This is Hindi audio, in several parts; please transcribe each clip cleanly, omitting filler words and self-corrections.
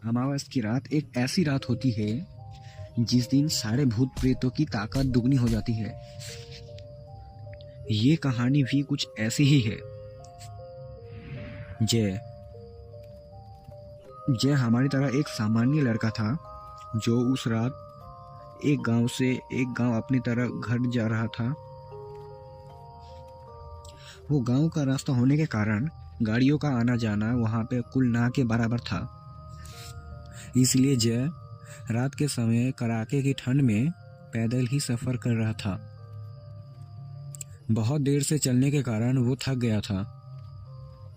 अमावस की रात एक ऐसी रात होती है जिस दिन सारे भूत प्रेतों की ताकत दुगनी हो जाती है। ये कहानी भी कुछ ऐसी ही है। जय जय हमारी तरह एक सामान्य लड़का था जो उस रात एक गांव से एक गांव अपनी तरफ घर जा रहा था। वो गांव का रास्ता होने के कारण गाड़ियों का आना जाना वहां पे कुल ना के बराबर था। इसलिए जय रात के समय कड़ाके की ठंड में पैदल ही सफर कर रहा था। बहुत देर से चलने के कारण वो थक गया था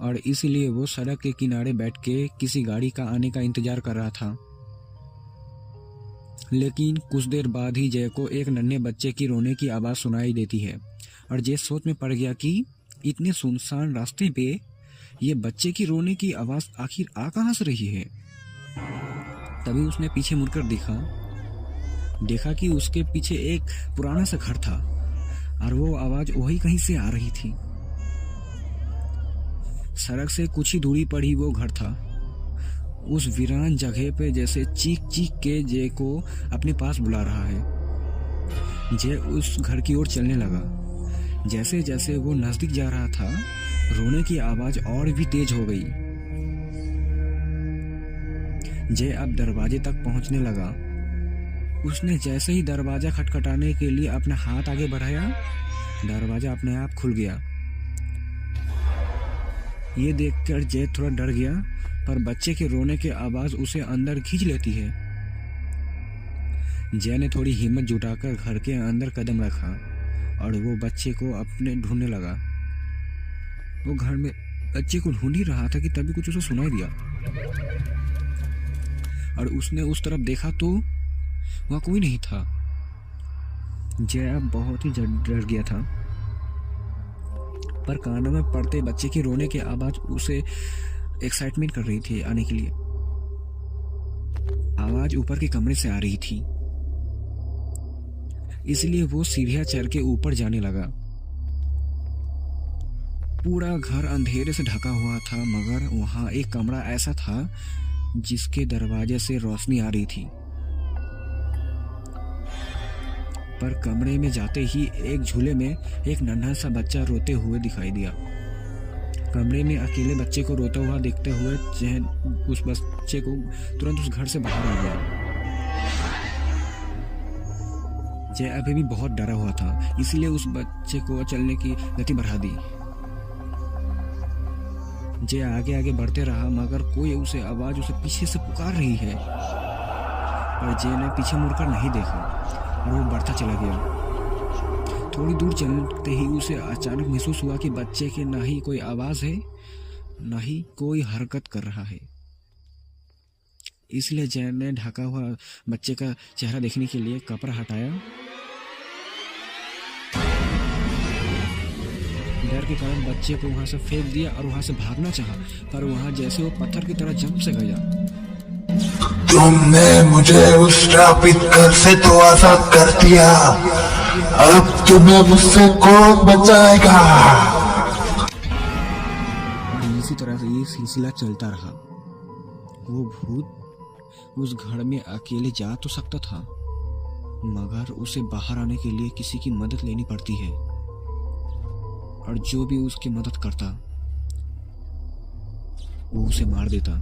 और इसलिए वो सड़क के किनारे बैठ के किसी गाड़ी का आने का इंतजार कर रहा था। लेकिन कुछ देर बाद ही जय को एक नन्हे बच्चे की रोने की आवाज़ सुनाई देती है और जय सोच में पड़ गया कि इतने सुनसान रास्ते पे ये बच्चे की रोने की आवाज़ आखिर आ कहाँ से रही है। तभी उसने पीछे मुड़कर देखा कि उसके पीछे एक पुराना सा घर था और वो आवाज़ वही कहीं से आ रही थी। सड़क से कुछ ही दूरी पर ही वो घर था। उस वीरान जगह पे जैसे चीख चीख के जय को अपने पास बुला रहा है। जय उस घर की ओर चलने लगा। जैसे जैसे वो नजदीक जा रहा था रोने की आवाज और भी तेज हो गई। जय अब दरवाजे तक पहुंचने लगा। उसने जैसे ही दरवाजा खटखटाने के लिए अपना हाथ आगे बढ़ाया, दरवाजा अपने आप खुल गया। ये देखकर जय थोड़ा डर गया, पर बच्चे के रोने की आवाज उसे अंदर खींच लेती है। जय ने थोड़ी हिम्मत जुटाकर घर के अंदर कदम रखा और वो बच्चे को अपने ढूंढने लगा। वो घर में बच्चे को ढूंढ ही रहा था कि तभी कुछ उसे सुनाई दिया और उसने उस तरफ देखा तो वहां कोई नहीं था। जय अब बहुत ही डर गया था, पर कानों में पड़ते बच्चे की रोने की आवाज उसे एक्साइटमेंट कर रही थी आने के लिए। आवाज ऊपर के कमरे से आ रही थी, इसलिए वो सीढ़ियां चढ़ के ऊपर जाने लगा। पूरा घर अंधेरे से ढका हुआ था, मगर वहां एक कमरा ऐसा था जिसके दरवाजे से रोशनी आ रही थी। पर कमरे में जाते ही एक झूले में एक नन्हा सा बच्चा रोते हुए दिखाई दिया। कमरे में अकेले बच्चे को रोता हुआ देखते हुए जैन उस बच्चे को तुरंत उस घर से बाहर आ गया। जय अभी भी बहुत डरा हुआ था, इसलिए उस बच्चे को चलने की गति बढ़ा दी। जय आगे आगे बढ़ते रहा, मगर कोई उसे आवाज उसे पीछे से पुकार रही है, पर जय ने पीछे मुड़कर नहीं देखा और वो बढ़ता चला गया। थोड़ी दूर चलते ही उसे अचानक महसूस हुआ कि बच्चे के ना ही कोई आवाज है ना ही कोई हरकत कर रहा है। इसलिए जय ने ढका हुआ बच्चे का चेहरा देखने के लिए कपड़ा हटाया। डर के कारण बच्चे को वहां से फेंक दिया और वहां से भागना चाहा, पर वहां जैसे वो पत्थर की तरह जंप से गया। तुमने मुझे उस श्रापित घर से तो आजाद कर दिया, अब तुम्हें मुझसे कौन बचाएगा। और इसी तरह से ये सिलसिला चलता रहा। वो भूत उस घर में अकेले जा तो सकता था, मगर उसे बाहर आने के लिए किसी की मदद लेनी पड़ती है, और जो भी उसकी मदद करता वो उसे मार देता।